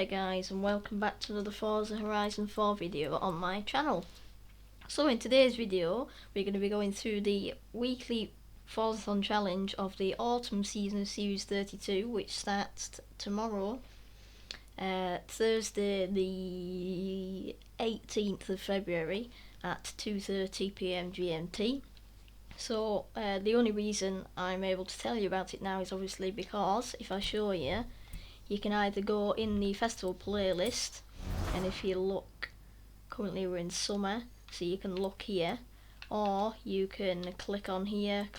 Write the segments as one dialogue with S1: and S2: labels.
S1: guys, and welcome back to another Forza Horizon 4 video on my channel. So in today's video we're going to be going through the weekly Forzathon challenge of the autumn season of Series 32, which starts tomorrow, Thursday the 18th of February at 2:30 PM GMT. So the only reason I'm able to tell you about it now is obviously because if I show you, you can either go in the festival playlist, and if you look, currently we're in summer, so you can look here, or you can click on here,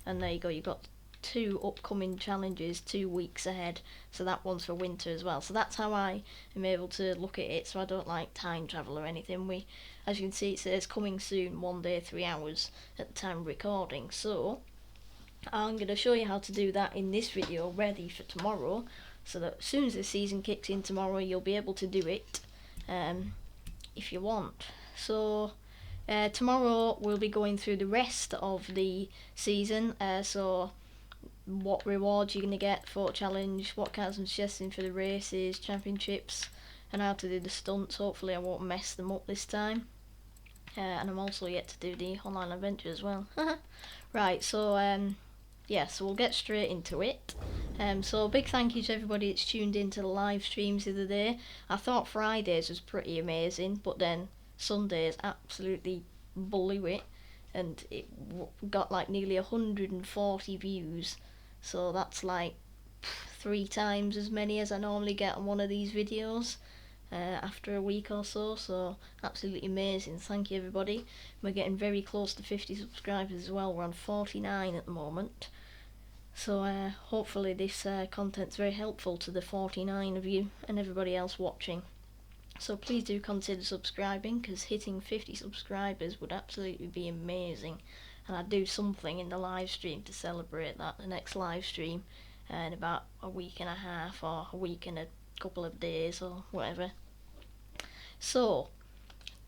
S1: and there you go, you've got two upcoming challenges 2 weeks ahead, so that one's for winter as well. So that's how I am able to look at it, so I don't like time travel or anything. As you can see, it says coming soon, 1 day 3 hours at the time of recording, so I'm going to show you how to do that in this video ready for tomorrow, so that as soon as the season kicks in tomorrow you'll be able to do it if you want. So tomorrow we'll be going through the rest of the season, so what rewards you're going to get for challenge, what cars I'm suggesting for the races, championships, and how to do the stunts. Hopefully I won't mess them up this time. And I'm also yet to do the online adventure as well. Right, so yeah, so we'll get straight into it. So big thank you to everybody that's tuned into the live streams the other day. I thought Fridays was pretty amazing, but then Sundays absolutely blew it, and it got like nearly 140 views, so that's like 3 times as many as I normally get on one of these videos after a week or so, so absolutely amazing. Thank you everybody. We're getting very close to 50 subscribers as well. We're on 49 at the moment, so hopefully this content's very helpful to the 49 of you and everybody else watching. So please do consider subscribing, because hitting 50 subscribers would absolutely be amazing, and I'd do something in the live stream to celebrate that, the next live stream in about a week and a half, or a week and a couple of days or whatever. So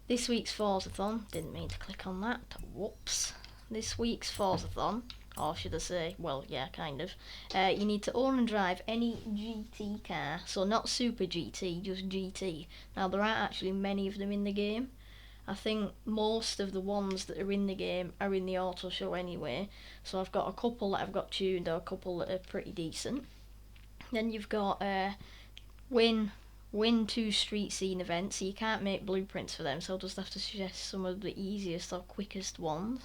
S1: this week's Forzathon, didn't mean to click on that, whoops. This week's Forzathon, or should I say, well yeah, kind of, you need to own and drive any GT car, so not Super GT, just GT. Now there aren't actually many of them in the game. I think most of the ones that are in the game are in the auto show anyway, so I've got a couple that I've got tuned, or a couple that are pretty decent. Then you've got win 2 street scene events, so you can't make blueprints for them, so I'll just have to suggest some of the easiest or quickest ones.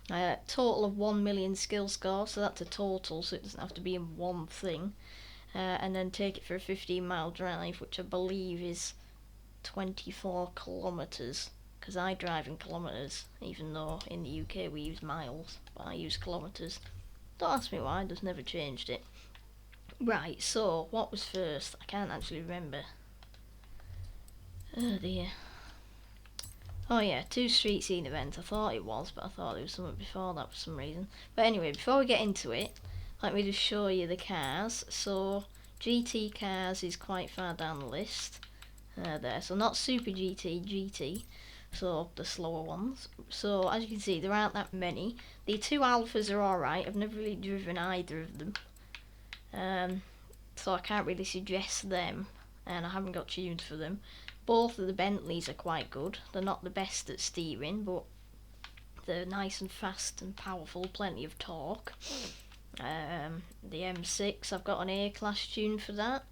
S1: Total of 1 million skill score, so that's a total, so it doesn't have to be in one thing. And then take it for a 15-mile drive, which I believe is 24 kilometres, because I drive in kilometres, even though in the UK we use miles, but I use kilometres. Don't ask me why, I've just never changed it. Right, so what was first? I can't actually remember. Oh dear. Oh yeah, 2 street scene events. I thought it was, but I thought there was something before that for some reason. But anyway, before we get into it, let me just show you the cars. So GT cars is quite far down the list. There, so not Super GT, GT. So the slower ones. So as you can see, there aren't that many. The 2 alphas are alright. I've never really driven either of them. So I can't really suggest them, and I haven't got tunes for them. Both of the Bentleys are quite good. They're not the best at steering, but they're nice and fast and powerful, plenty of torque. The M6, I've got an A-class tune for that.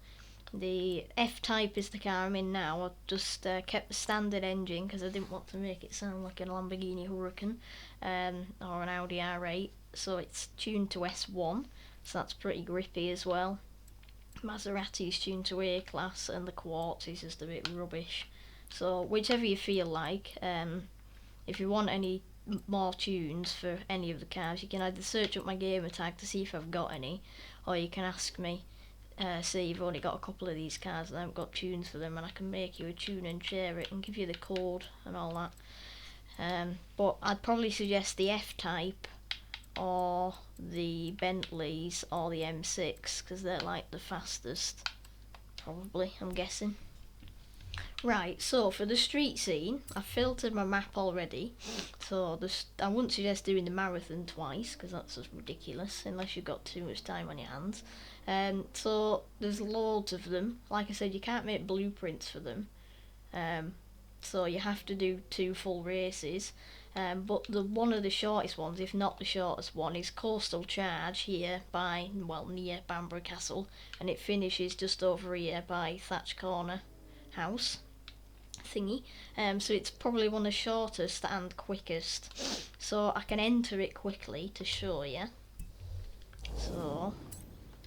S1: The F-Type is the car I'm in now. I just kept the standard engine because I didn't want to make it sound like a Lamborghini Huracan or an Audi R8, so it's tuned to S1, so that's pretty grippy as well. Maserati's tuned to A-class, and the Quartz is just a bit rubbish. So whichever you feel like. If you want any more tunes for any of the cars, you can either search up my gamertag to see if I've got any, or you can ask me, say you've only got a couple of these cars and I haven't got tunes for them, and I can make you a tune and share it and give you the code and all that. But I'd probably suggest the F-Type or the Bentleys or the M6, because they're like the fastest, probably, I'm guessing. Right, so for the street scene, I've filtered my map already. So I wouldn't suggest doing the marathon twice, because that's just ridiculous, unless you've got too much time on your hands. So there's loads of them. Like I said, you can't make blueprints for them. So you have to do 2 full races. But one of the shortest ones, if not the shortest one, is Coastal Charge here near Bamborough Castle, and it finishes just over here by Thatch Corner House thingy. So it's probably one of the shortest and quickest. So I can enter it quickly to show you. So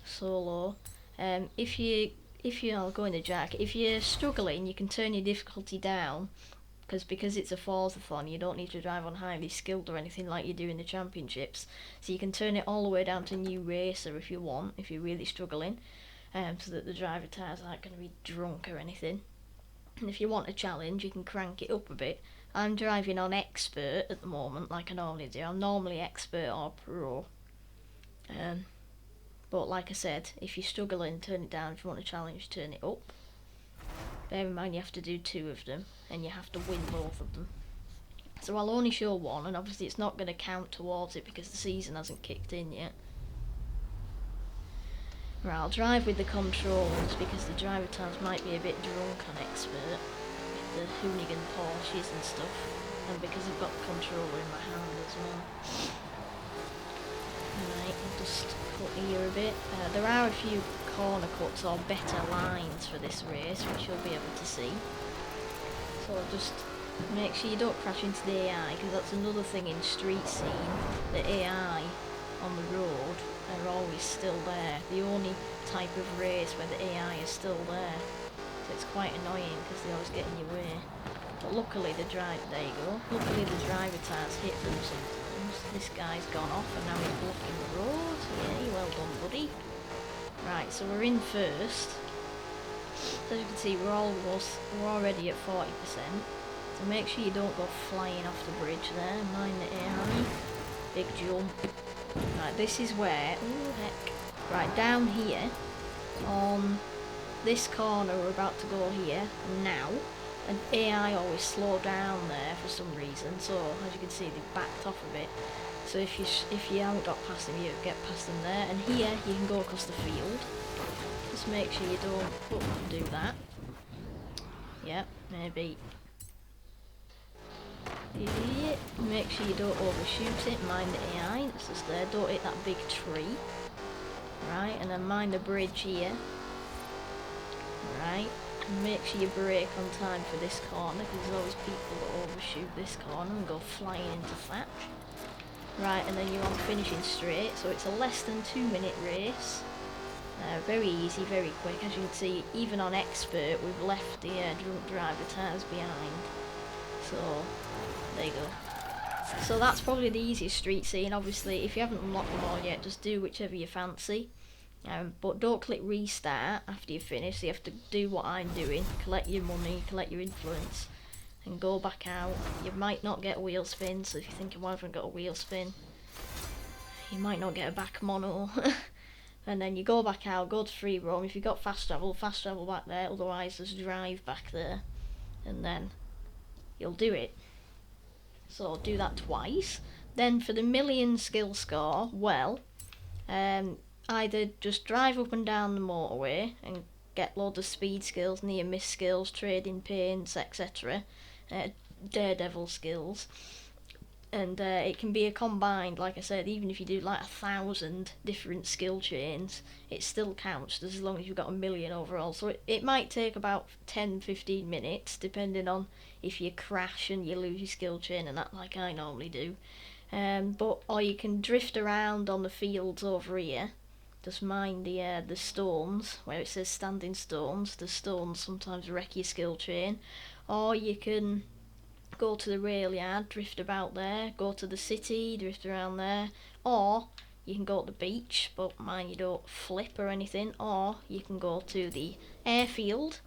S1: solo. If you're going to Jack, if you're struggling, you can turn your difficulty down. Because it's a Forzathon, you don't need to drive on highly skilled or anything like you do in the championships. So you can turn it all the way down to new racer if you want, if you're really struggling, so that the driver tires aren't going to be drunk or anything. And if you want a challenge, you can crank it up a bit. I'm driving on expert at the moment, like I normally do. I'm normally expert or pro. But like I said, if you're struggling, turn it down. If you want a challenge, turn it up. Bear in mind you have to do 2 of them, and you have to win both of them. So I'll only show one, and obviously it's not going to count towards it because the season hasn't kicked in yet. Right, I'll drive with the controllers because the driver times might be a bit drunk on expert, with the hoonigan Porsches and stuff, and because I've got the controller in my hand as well. Right, I'll just cut here a bit. There are a few corner cuts or better lines for this race, which you'll be able to see. So just make sure you don't crash into the AI, because that's another thing in street scene. The AI on the road are always still there. The only type of race where the AI is still there. So it's quite annoying because they always get in your way. But luckily there you go. Luckily the driver tires hit them sometimes. This guy's gone off and now he's blocking the road. Yay, well done buddy. Right, so we're in first. So as you can see we're already at 40%. So make sure you don't go flying off the bridge there. Mind the AI. Big jump. Right, this is where, ooh heck, right down here, on this corner we're about to go here, now, and AI always slow down there for some reason, so as you can see they've backed off a bit, so if you haven't got past them you get past them there, and here you can go across the field, just make sure you don't do that, yeah, maybe. Make sure you don't overshoot it, mind the AI, that's just there, don't hit that big tree. Right, and then mind the bridge here. Right, and make sure you brake on time for this corner, because there's always people that overshoot this corner and go flying into Thatch. Right, and then you're on finishing straight, so it's a less than 2-minute race. Very easy, very quick, as you can see, even on expert we've left the drunk driver tyres behind. So, there you go. So that's probably the easiest street scene. Obviously, if you haven't unlocked them all yet, just do whichever you fancy. But don't click restart after you finish. So you have to do what I'm doing. Collect your money, collect your influence, and go back out. You might not get a wheel spin, so if you're thinking, why haven't I got a wheel spin? You might not get a back mono. And then you go back out, go to free roam. If you've got fast travel back there. Otherwise, just drive back there. And then you'll do it. So do that twice. Then for the million skill score, well, either just drive up and down the motorway and get loads of speed skills, near miss skills, trading paints, etc. Daredevil skills. And it can be a combined, like I said, even if you do like 1,000 different skill chains, it still counts as long as you've got a million overall. So it might take about 10-15 minutes, depending on if you crash and you lose your skill chain and that, like I normally do. Or you can drift around on the fields over here. Just mind the stones, where it says standing stones. The stones sometimes wreck your skill chain. Or you can go to the rail yard, drift about there, go to the city, drift around there, or you can go to the beach, but mind you don't flip or anything, or you can go to the airfield.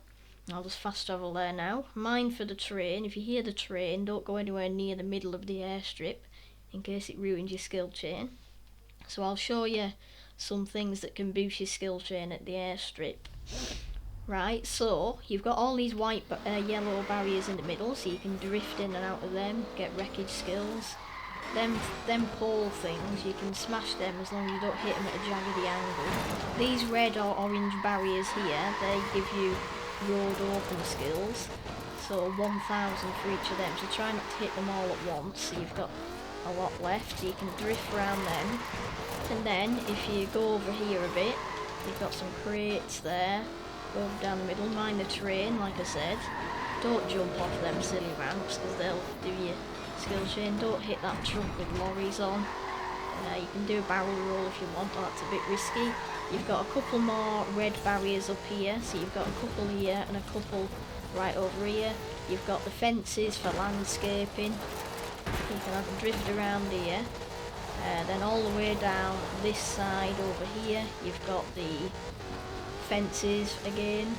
S1: I'll just fast travel there now. Mind for the train, if you hear the train, don't go anywhere near the middle of the airstrip in case it ruins your skill chain. So I'll show you some things that can boost your skill chain at the airstrip. Right, so you've got all these white yellow barriers in the middle, so you can drift in and out of them, get wreckage skills. Them pole things, you can smash them as long as you don't hit them at a jaggedy angle. These red or orange barriers here, they give you road open skills, so 1000 for each of them, so try not to hit them all at once, so you've got a lot left, so you can drift around them. And then if you go over here a bit, you've got some crates there, go down the middle, mind the terrain like I said, don't jump off them silly ramps because they'll do you skill chain, don't hit that truck with lorries on. You can do a barrel roll if you want, but that's a bit risky. You've got a couple more red barriers up here, so you've got a couple here and a couple right over here. You've got the fences for landscaping, you can have a drift around here. Then all the way down this side over here you've got the fences again.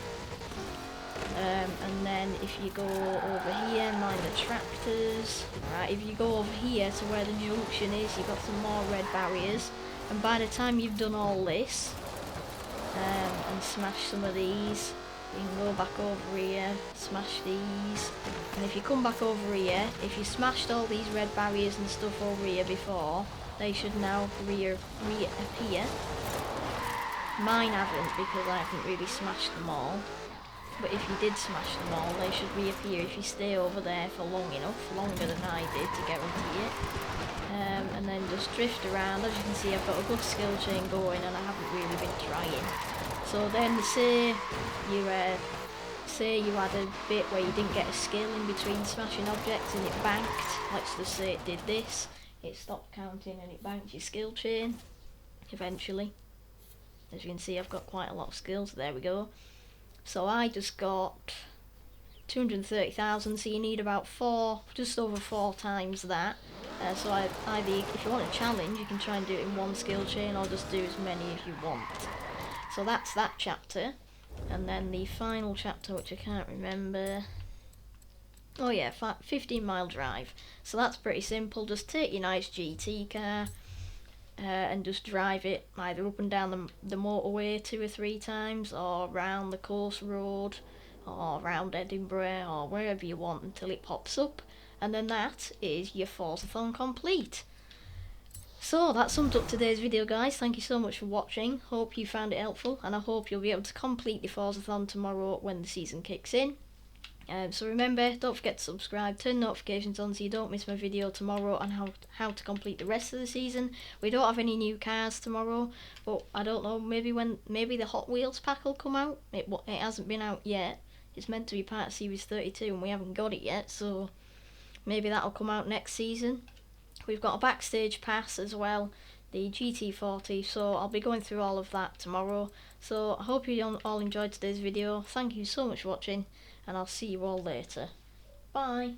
S1: And then if you go over here, mind the tractors. Right, if you go over here to where the junction is, you've got some more red barriers. And by the time you've done all this, and smash some of these, you can go back over here, smash these. And if you come back over here, if you smashed all these red barriers and stuff over here before, they should now reappear. Mine haven't because I haven't really smashed them all. But if you did smash them all, they should reappear if you stay over there for long enough, longer than I did to guarantee it. And then just drift around. As you can see, I've got a good skill chain going and I haven't really been trying. So then say you had a bit where you didn't get a skill in between smashing objects and it banked, let's just say it did this, it stopped counting and it banked your skill chain eventually. As you can see, I've got quite a lot of skills, there we go. So I just got 230,000, so you need about just over 4 times that. So either, if you want a challenge, you can try and do it in one skill chain or just do as many as you want. So that's that chapter. And then the final chapter, which I can't remember. Oh yeah, 15 mile drive. So that's pretty simple, just take your nice GT car and just drive it either up and down the motorway 2 or 3 times, or round the coast road, or round Edinburgh, or wherever you want until it pops up, and then that is your Forzathon complete. So that sums up today's video, guys. Thank you so much for watching, hope you found it helpful, and I hope you'll be able to complete the Forzathon tomorrow when the season kicks in. So remember, don't forget to subscribe, turn notifications on so you don't miss my video tomorrow on how to complete the rest of the season. We don't have any new cars tomorrow, but I don't know, maybe the Hot Wheels pack will come out. It hasn't been out yet. It's meant to be part of Series 32 and we haven't got it yet, so maybe that'll come out next season. We've got a backstage pass as well, the GT40, so I'll be going through all of that tomorrow. So I hope you all enjoyed today's video. Thank you so much for watching, and I'll see you all later. Bye!